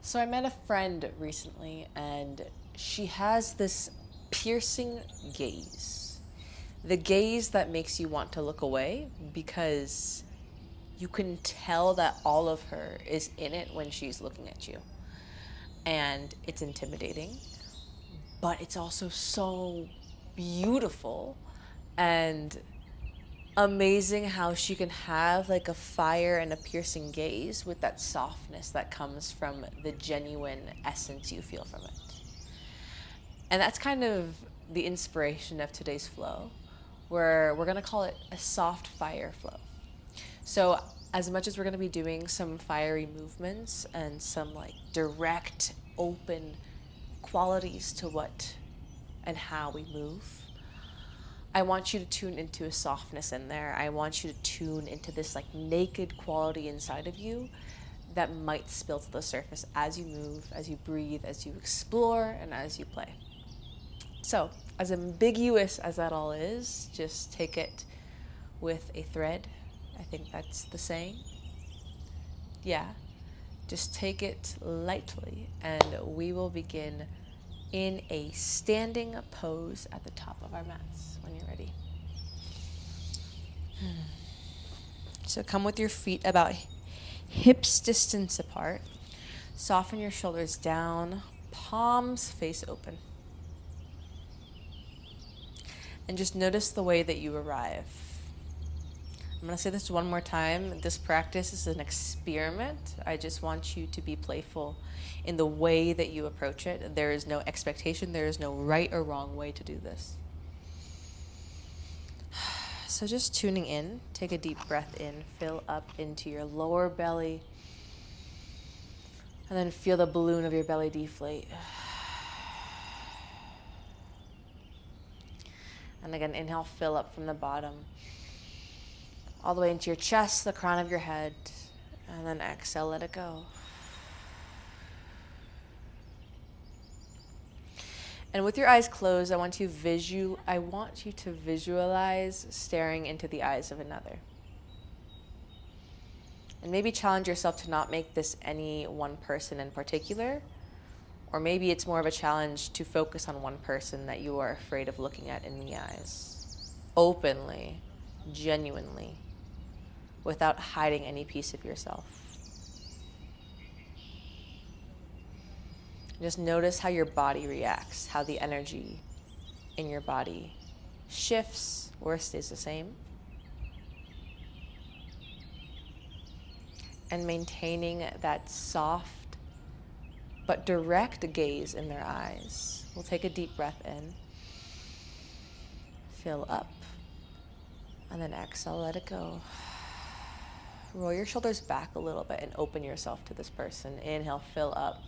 So I met a friend recently, and she has this piercing gaze. The gaze that makes you want to look away because you can tell that all of her is in it when she's looking at you. And it's intimidating, but it's also so beautiful and amazing how she can have like a fire and a piercing gaze with that softness that comes from the genuine essence you feel from it. And that's kind of the inspiration of today's flow, where we're going to call it a soft fire flow. So, as much as we're going to be doing some fiery movements and some like direct, open qualities to what and how we move, I want you to tune into a softness in there. I want you to tune into this like naked quality inside of you that might spill to the surface as you move, as you breathe, as you explore, and as you play. So, as ambiguous as that all is, just take it with a thread. I think that's the saying. Yeah, just take it lightly, and we will begin in a standing pose at the top of our mats when you're ready. So come with your feet about hips distance apart. Soften your shoulders down, palms face open. And just notice the way that you arrive. I'm going to say this one more time. This practice is an experiment. I just want you to be playful in the way that you approach it. There is no expectation. There is no right or wrong way to do this. So just tuning in, take a deep breath in, fill up into your lower belly, and then feel the balloon of your belly deflate. And again, inhale, fill up from the bottom, all the way into your chest, the crown of your head, and then exhale, let it go. And with your eyes closed, I want you to visualize staring into the eyes of another. And maybe challenge yourself to not make this any one person in particular, or maybe it's more of a challenge to focus on one person that you are afraid of looking at in the eyes, openly, genuinely, without hiding any piece of yourself. Just notice how your body reacts, how the energy in your body shifts or stays the same. And maintaining that soft but direct gaze in their eyes. We'll take a deep breath in, fill up, and then exhale, let it go. Roll your shoulders back a little bit and open yourself to this person. Inhale, fill up.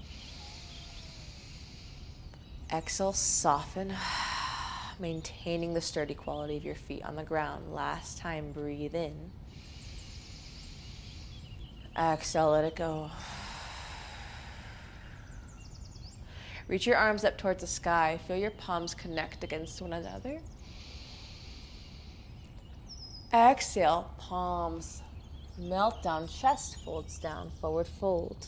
Exhale, soften, maintaining the sturdy quality of your feet on the ground. Last time, breathe in. Exhale, let it go. Reach your arms up towards the sky. Feel your palms connect against one another. Exhale, palms melt down, chest folds down, forward fold.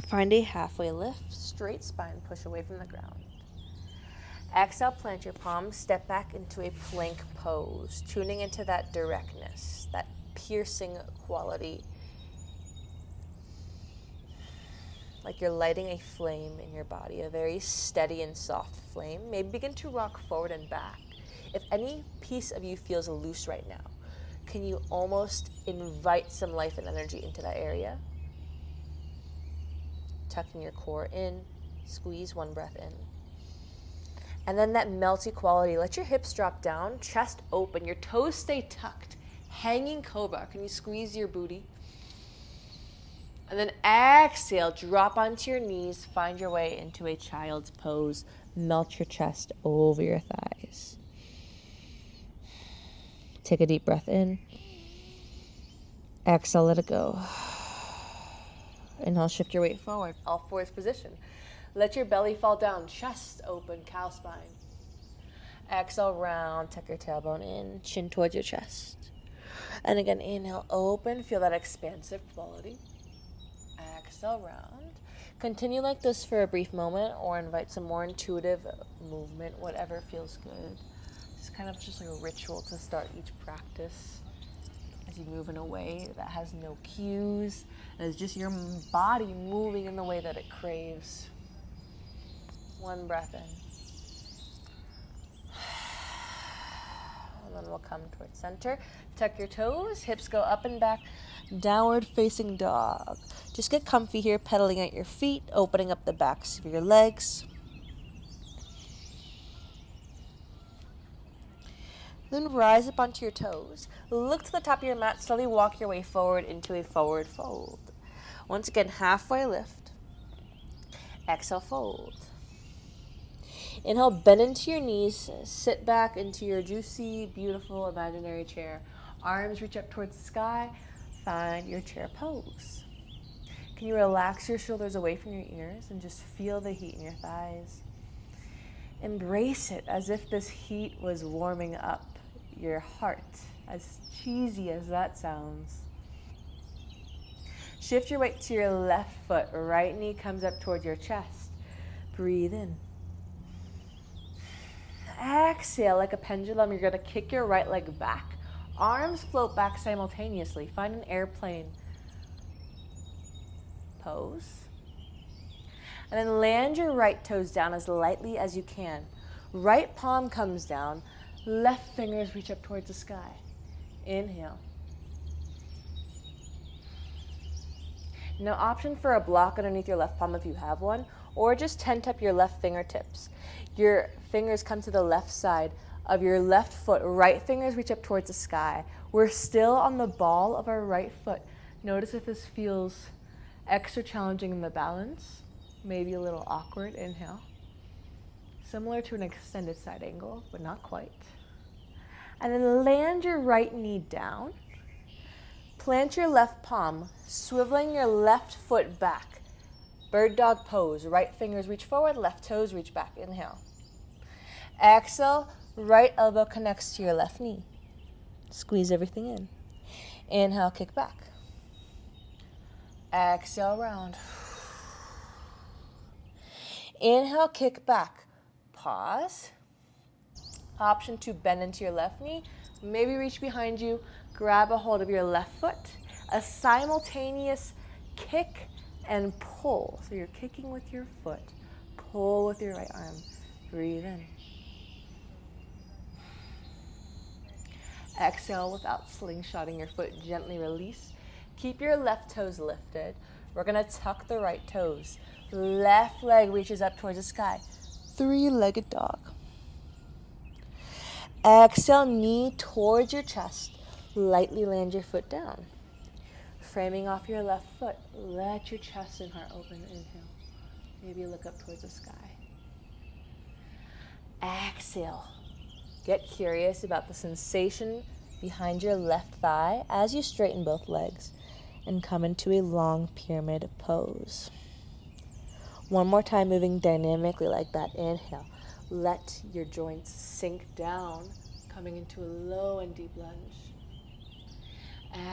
Find a halfway lift, straight spine, push away from the ground. Exhale, plant your palms, step back into a plank pose, tuning into that directness, that piercing quality. Like you're lighting a flame in your body, a very steady and soft flame. Maybe begin to rock forward and back. If any piece of you feels loose right now, can you almost invite some life and energy into that area? Tucking your core in, squeeze one breath in. And then that melty quality, let your hips drop down, chest open, your toes stay tucked, hanging cobra. Can you squeeze your booty? And then exhale, drop onto your knees, find your way into a child's pose. Melt your chest over your thighs. Take a deep breath in. Exhale, let it go. Inhale, shift your weight forward, all fours position. Let your belly fall down, chest open, cow spine. Exhale, round, tuck your tailbone in, chin towards your chest. And again, inhale, open, feel that expansive quality. Exhale, round. Continue like this for a brief moment or invite some more intuitive movement, whatever feels good. It's kind of just like a ritual to start each practice as you move in a way that has no cues, and it's just your body moving in the way that it craves. One breath in. And then we'll come towards center. Tuck your toes, hips go up and back. Downward facing dog. Just get comfy here, pedaling at your feet, opening up the backs of your legs. Then rise up onto your toes. Look to the top of your mat, slowly walk your way forward into a forward fold. Once again, halfway lift. Exhale, fold. Inhale, bend into your knees, sit back into your juicy, beautiful, imaginary chair. Arms reach up towards the sky, find your chair pose. Can you relax your shoulders away from your ears and just feel the heat in your thighs? Embrace it as if this heat was warming up your heart, as cheesy as that sounds. Shift your weight to your left foot, right knee comes up towards your chest. Breathe in. Exhale like a pendulum, you're gonna kick your right leg back. Arms float back simultaneously. Find an airplane pose. And then land your right toes down as lightly as you can. Right palm comes down, left fingers reach up towards the sky. Inhale. Now option for a block underneath your left palm if you have one, or just tent up your left fingertips. Your fingers come to the left side of your left foot. Right fingers reach up towards the sky. We're still on the ball of our right foot. Notice if this feels extra challenging in the balance, maybe a little awkward. Inhale. Similar to an extended side angle, but not quite. And then land your right knee down. Plant your left palm, swiveling your left foot back. Bird dog pose. Right fingers reach forward, left toes reach back. Inhale. Exhale, right elbow connects to your left knee. Squeeze everything in. Inhale, kick back. Exhale, round. Inhale, kick back. Pause. Option to bend into your left knee. Maybe reach behind you, grab a hold of your left foot. A simultaneous kick and pull. So you're kicking with your foot, pull with your right arm. Breathe in. Exhale without slingshotting your foot, gently release. Keep your left toes lifted. We're gonna tuck the right toes. Left leg reaches up towards the sky. Three-legged dog. Exhale, knee towards your chest. Lightly land your foot down. Framing off your left foot, let your chest and heart open. Inhale. Maybe look up towards the sky. Exhale. Get curious about the sensation behind your left thigh as you straighten both legs and come into a long pyramid pose. One more time, moving dynamically like that. Inhale. Let your joints sink down, coming into a low and deep lunge.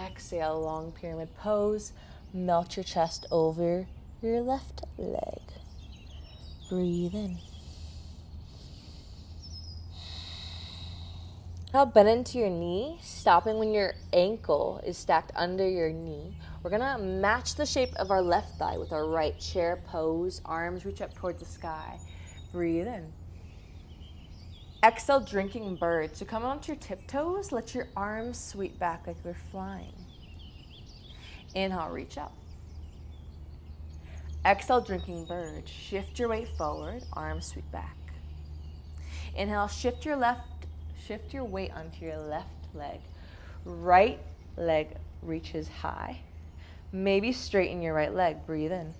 Exhale, long pyramid pose. Melt your chest over your left leg. Breathe in. Now bend into your knee, stopping when your ankle is stacked under your knee. We're gonna match the shape of our left thigh with our right. Chair pose, arms reach up towards the sky. Breathe in. Exhale, drinking bird. So come onto your tiptoes, let your arms sweep back like you're flying. Inhale, reach up. Exhale, drinking bird. Shift your weight forward, arms sweep back. Inhale, shift your weight onto your left leg. Right leg reaches high. Maybe straighten your right leg. Breathe in.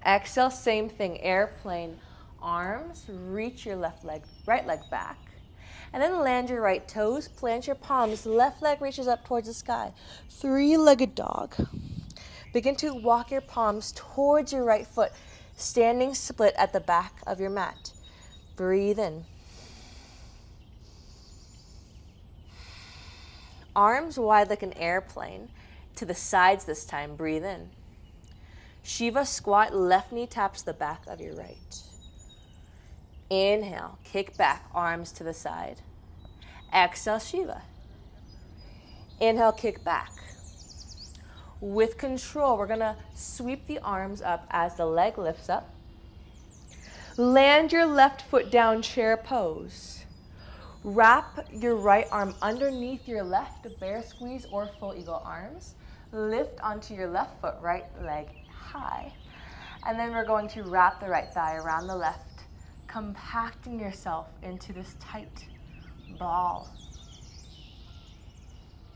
Exhale, same thing, airplane. Arms, reach your right leg back. And then land your right toes, plant your palms, left leg reaches up towards the sky. Three-legged dog. Begin to walk your palms towards your right foot, standing split at the back of your mat. Breathe in. Arms wide like an airplane, to the sides this time. Breathe in. Shiva squat, left knee taps the back of your right. Inhale, kick back, arms to the side. Exhale, Shiva. Inhale, kick back. With control, we're gonna sweep the arms up as the leg lifts up. Land your left foot down, chair pose. Wrap your right arm underneath your left, bear squeeze or full eagle arms. Lift onto your left foot, right leg high. And then we're going to wrap the right thigh around the left, compacting yourself into this tight ball.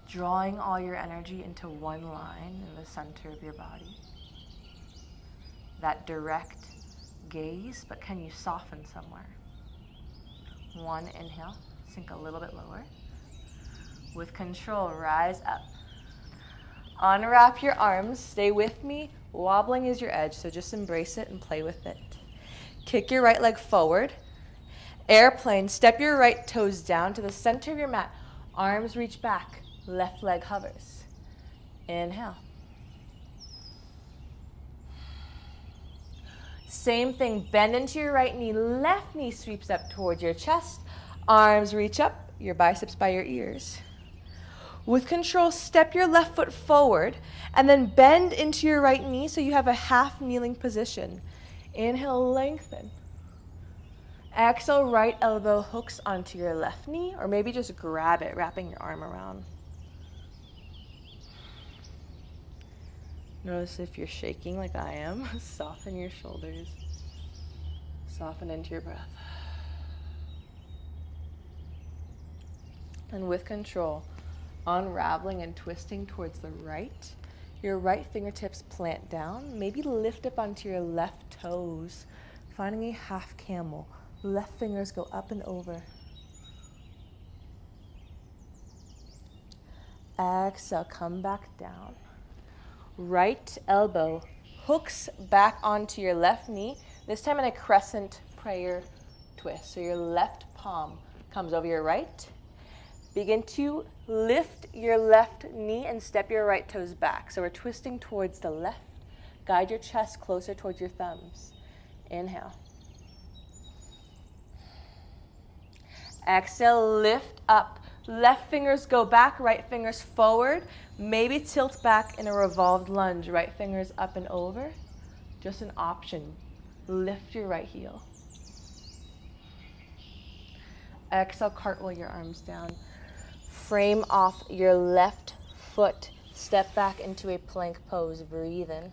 Drawing all your energy into one line in the center of your body. That direct gaze, but can you soften somewhere? One inhale, sink a little bit lower. With control, rise up. Unwrap your arms, stay with me. Wobbling is your edge, so just embrace it and play with it. Kick your right leg forward. Airplane, step your right toes down to the center of your mat. Arms reach back, left leg hovers. Inhale. Same thing, bend into your right knee, left knee sweeps up towards your chest, arms reach up, your biceps by your ears. With control, step your left foot forward and then bend into your right knee so you have a half kneeling position. Inhale, lengthen. Exhale, right elbow hooks onto your left knee, or maybe just grab it, wrapping your arm around. Notice if you're shaking like I am, soften your shoulders. Soften into your breath. And with control, unraveling and twisting towards the right. Your right fingertips plant down. Maybe lift up onto your left toes, finding a half camel. Left fingers go up and over. Exhale, come back down. Right elbow hooks back onto your left knee, this time in a crescent prayer twist. So your left palm comes over your right. Begin to lift your left knee and step your right toes back. So we're twisting towards the left. Guide your chest closer towards your thumbs. Inhale. Exhale, lift up. Left fingers go back, right fingers forward. Maybe tilt back in a revolved lunge. Right fingers up and over. Just an option. Lift your right heel. Exhale, cartwheel your arms down. Frame off your left foot. Step back into a plank pose. Breathe in.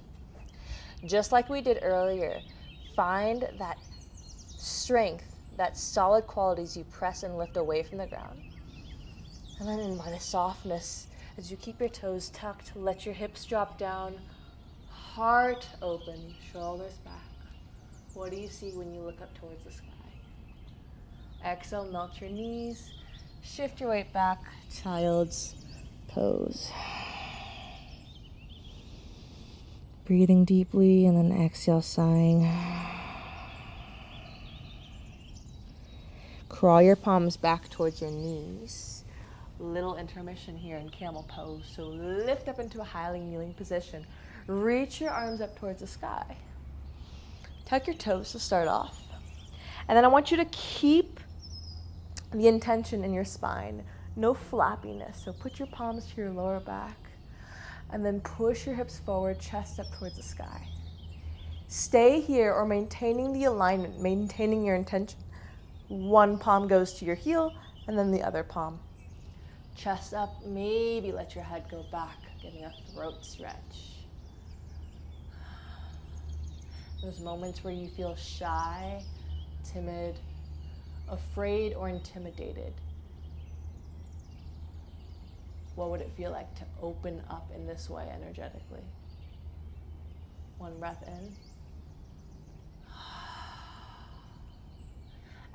Just like we did earlier, find that strength, that solid qualities you press and lift away from the ground. And then invite a softness as you keep your toes tucked. Let your hips drop down. Heart open, shoulders back. What do you see when you look up towards the sky? Exhale, melt your knees. Shift your weight back, child's pose. Breathing deeply and then exhale, sighing. Crawl your palms back towards your knees. Little intermission here in camel pose. So lift up into a highly kneeling position. Reach your arms up towards the sky. Tuck your toes to start off. And then I want you to keep the intention in your spine. No flappiness. So put your palms to your lower back. And then push your hips forward, chest up towards the sky. Stay here or maintaining the alignment, maintaining your intention. One palm goes to your heel and then the other palm. Chest up, maybe let your head go back, getting a throat stretch. Those moments where you feel shy, timid, afraid, or intimidated. What would it feel like to open up in this way energetically? One breath in.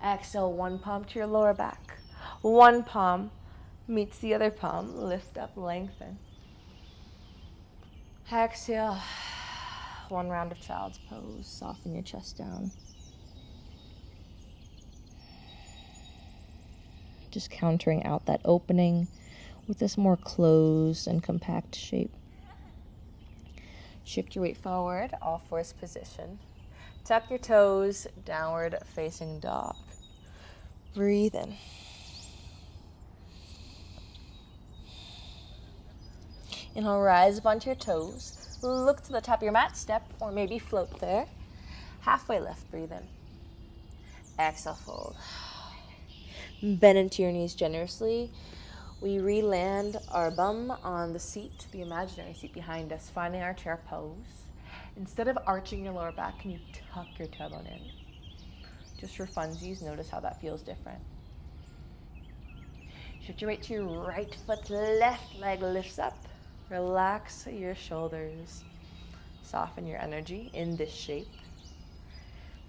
Exhale, one palm to your lower back. One palm meets the other palm. Lift up, lengthen. Exhale. One round of child's pose. Soften your chest down. Just countering out that opening with this more closed and compact shape. Shift your weight forward, all fours position. Tuck your toes, downward facing dog. Breathe in. Inhale, rise up onto your toes. Look to the top of your mat, step or maybe float there. Halfway lift, breathe in. Exhale, fold. Bend into your knees generously. We re-land our bum on the seat, the imaginary seat behind us, finding our chair pose. Instead of arching your lower back, can you tuck your tailbone in? Just for funsies, notice how that feels different. Shift your weight to your right foot, left leg lifts up. Relax your shoulders. Soften your energy in this shape.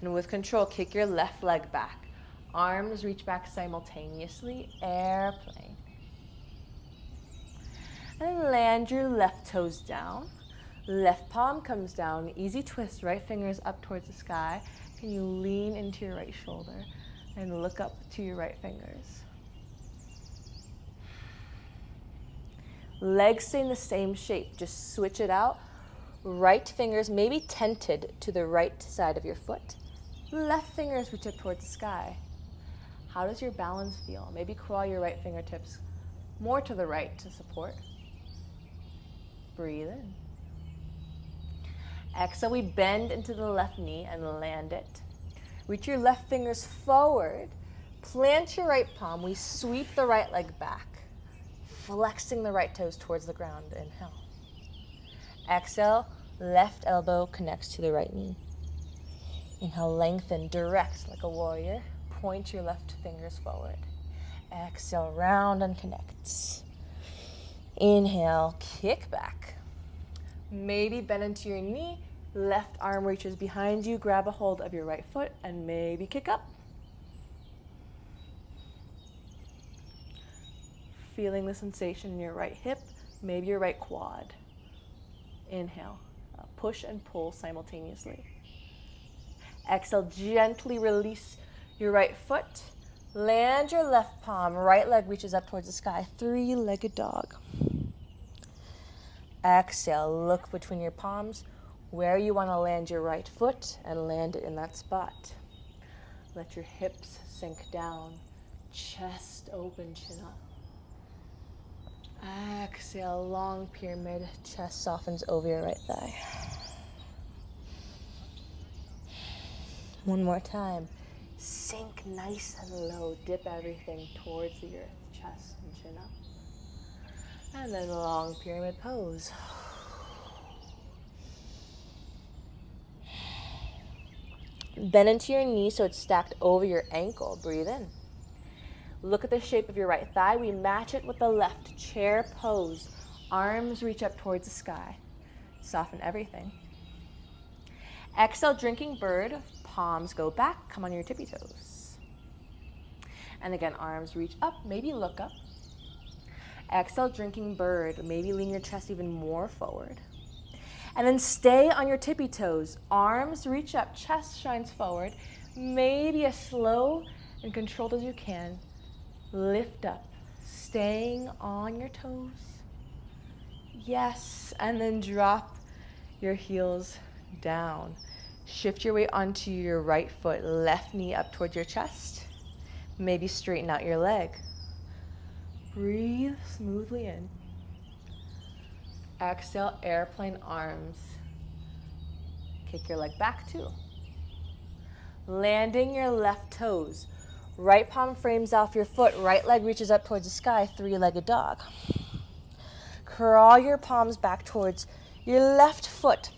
And with control, kick your left leg back. Arms reach back simultaneously, airplane. And land your left toes down. Left palm comes down, easy twist, right fingers up towards the sky. Can you lean into your right shoulder and look up to your right fingers? Legs stay in the same shape, just switch it out. Right fingers maybe tented to the right side of your foot. Left fingers reach up towards the sky. How does your balance feel? Maybe crawl your right fingertips more to the right to support. Breathe in. Exhale, we bend into the left knee and land it. Reach your left fingers forward. Plant your right palm. We sweep the right leg back, flexing the right toes towards the ground. Inhale. Exhale, left elbow connects to the right knee. Inhale, lengthen, direct like a warrior. Point your left fingers forward. Exhale, round and connect. Inhale, kick back. Maybe bend into your knee. Left arm reaches behind you. Grab a hold of your right foot and maybe kick up. Feeling the sensation in your right hip, maybe your right quad. Inhale, push and pull simultaneously. Exhale, gently release your right foot. Land your left palm, right leg reaches up towards the sky, three-legged dog. Exhale, look between your palms where you want to land your right foot and land it in that spot. Let your hips sink down, chest open, chin up. Exhale, long pyramid, chest softens over your right thigh. One more time. Sink nice and low, dip everything towards the earth, chest and chin up. And then long pyramid pose. Bend into your knee so it's stacked over your ankle. Breathe in. Look at the shape of your right thigh. We match it with the left. Chair pose. Arms reach up towards the sky. Soften everything. Exhale, drinking bird. Palms go back. Come on your tippy toes. And again, arms reach up. Maybe look up. Exhale, drinking bird. Maybe lean your chest even more forward. And then stay on your tippy toes. Arms reach up, chest shines forward. Maybe as slow and controlled as you can. Lift up, staying on your toes. Yes, and then drop your heels down. Shift your weight onto your right foot, left knee up towards your chest. Maybe straighten out your leg. Breathe smoothly in. Exhale, airplane arms. Kick your leg back too. Landing your left toes. Right palm frames off your foot, right leg reaches up towards the sky, three-legged dog. Crawl your palms back towards your left foot.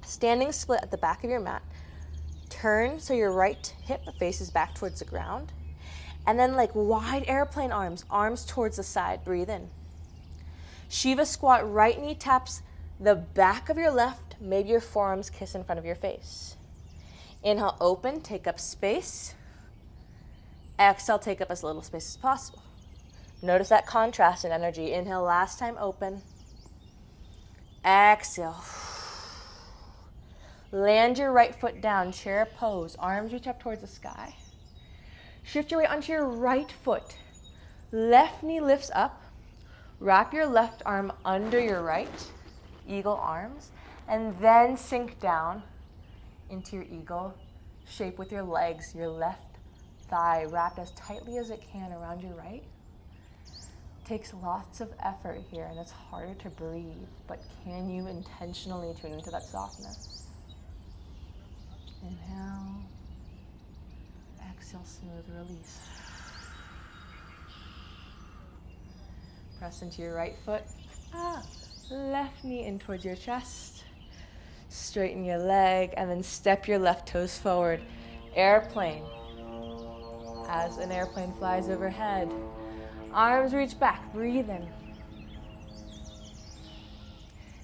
Standing split at the back of your mat. Turn so your right hip faces back towards the ground. And then like wide airplane arms, arms towards the side, breathe in. Shiva squat, right knee taps the back of your left, maybe your forearms kiss in front of your face. Inhale, open, take up space. Exhale, take up as little space as possible. Notice that contrast in energy. Inhale, last time, open. Exhale. Land your right foot down, chair pose, arms reach up towards the sky. Shift your weight onto your right foot. Left knee lifts up. Wrap your left arm under your right, eagle arms, And then sink down into your eagle shape with your legs, your left thigh wrapped as tightly as it can around your right. Takes lots of effort here, and it's harder to breathe, but can you intentionally tune into that softness? Inhale, exhale, smooth release. Press into your right foot. Left knee in towards your chest. Straighten your leg, and then step your left toes forward. Airplane. As an airplane flies overhead. Arms reach back, breathe in.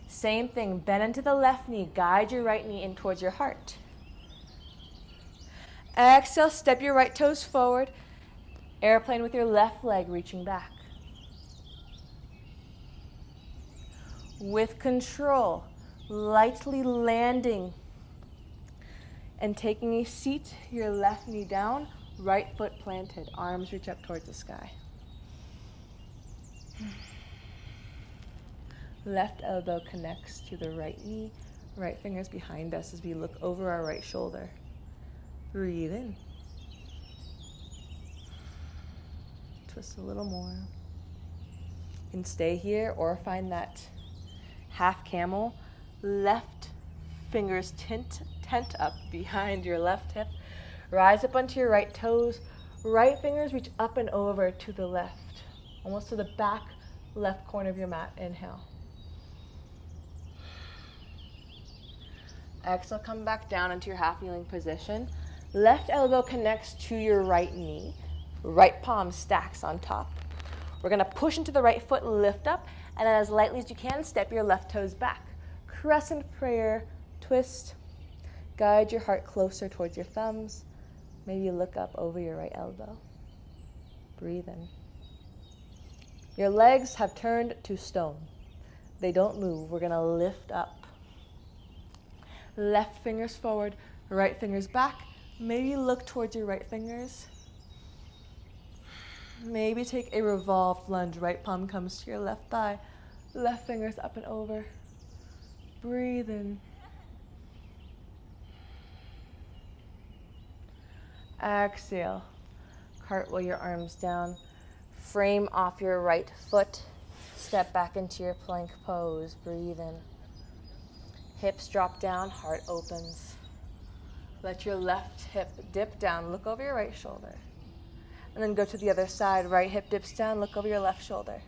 Same thing, bend into the left knee, guide your right knee in towards your heart. Exhale, step your right toes forward. Airplane with your left leg reaching back. With control, lightly landing and taking a seat, your left knee down, right foot planted, arms reach up towards the sky. Left elbow connects to the right knee, right fingers behind us as we look over our right shoulder. Breathe in. Twist a little more. You can stay here or find that half camel. Left fingers tent up behind your left hip. Rise up onto your right toes. Right fingers reach up and over to the left, almost to the back left corner of your mat. Inhale. Exhale, come back down into your half kneeling position. Left elbow connects to your right knee. Right palm stacks on top. We're going to push into the right foot, lift up, and then as lightly as you can, step your left toes back. Crescent prayer, twist. Guide your heart closer towards your thumbs. Maybe look up over your right elbow. Breathe in. Your legs have turned to stone. They don't move. We're going to lift up. Left fingers forward, right fingers back. Maybe look towards your right fingers. Maybe take a revolved lunge. Right palm comes to your left thigh. Left fingers up and over. Breathe in. Exhale. Cartwheel your arms down. Frame off your right foot. Step back into your plank pose. Breathe in. Hips drop down, heart opens. Let your left hip dip down. Look over your right shoulder. And then go to the other side. Right hip dips down, look over your left shoulder.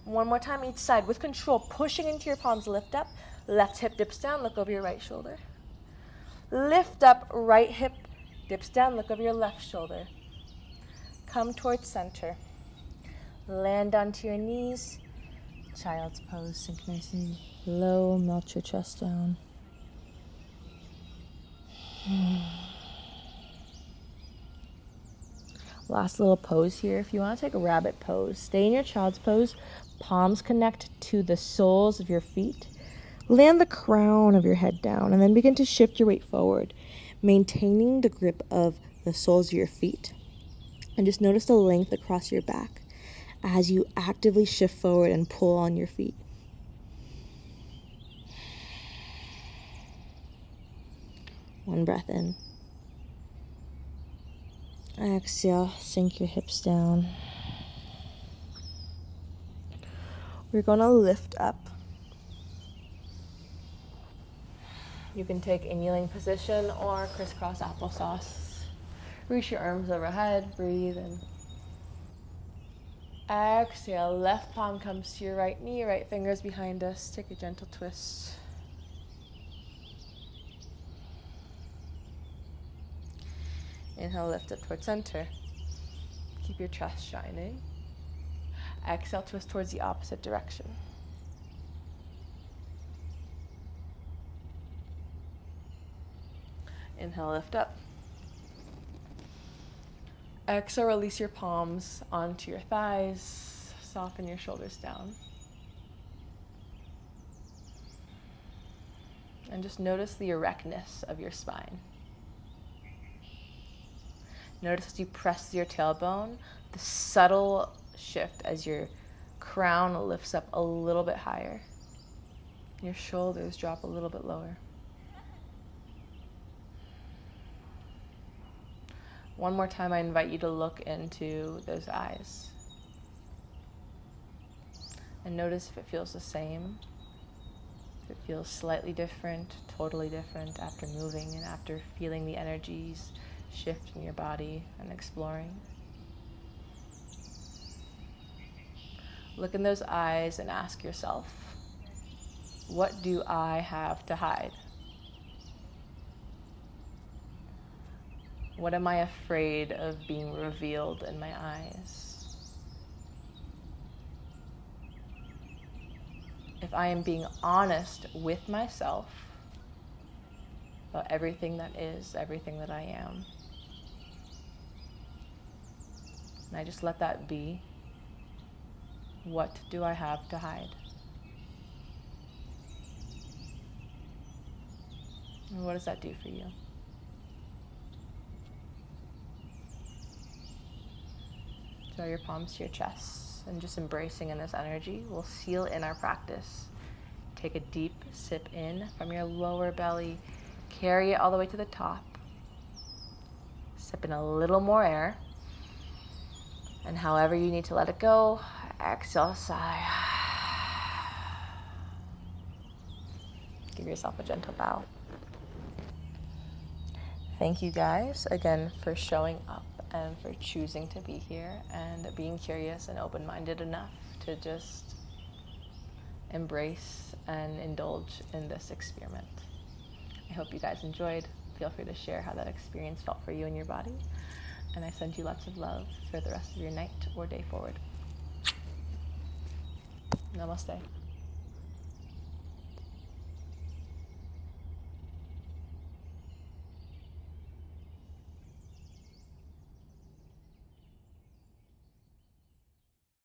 One more time each side. With control, pushing into your palms, lift up. Left hip dips down, look over your right shoulder. Lift up, right hip dips down, look over your left shoulder. Come towards center. Land onto your knees. Child's pose, sink nice and low, melt your chest down. Last little pose here. If you want to take a rabbit pose, stay in your child's pose. Palms connect to the soles of your feet. Land the crown of your head down and then begin to shift your weight forward, maintaining the grip of the soles of your feet. And just notice the length across your back as you actively shift forward and pull on your feet. One breath in. Exhale, sink your hips down. We're going to lift up. You can take a kneeling position or crisscross applesauce. Reach your arms overhead, breathe in. Exhale, left palm comes to your right knee, right fingers behind us. Take a gentle twist. Inhale, lift up towards center. Keep your chest shining. Exhale, twist towards the opposite direction. Inhale, lift up. Exhale, release your palms onto your thighs. Soften your shoulders down. And just notice the erectness of your spine. Notice as you press your tailbone, the subtle shift as your crown lifts up a little bit higher. Your shoulders drop a little bit lower. One more time, I invite you to look into those eyes. And notice if it feels the same, if it feels slightly different, totally different after moving and after feeling the energies shift in your body and exploring. Look in those eyes and ask yourself, what do I have to hide? What am I afraid of being revealed in my eyes? If I am being honest with myself about everything that is, everything that I am, and I just let that be, what do I have to hide? And what does that do for you? Draw your palms to your chest and just embracing in this energy. We'll seal in our practice. Take a deep sip in from your lower belly. Carry it all the way to the top. Sip in a little more air. And however you need to let it go, exhale, sigh. Give yourself a gentle bow. Thank you guys again for showing up and for choosing to be here and being curious and open-minded enough to just embrace and indulge in this experiment. I hope you guys enjoyed. Feel free to share how that experience felt for you and your body. And I send you lots of love for the rest of your night or day forward. Namaste.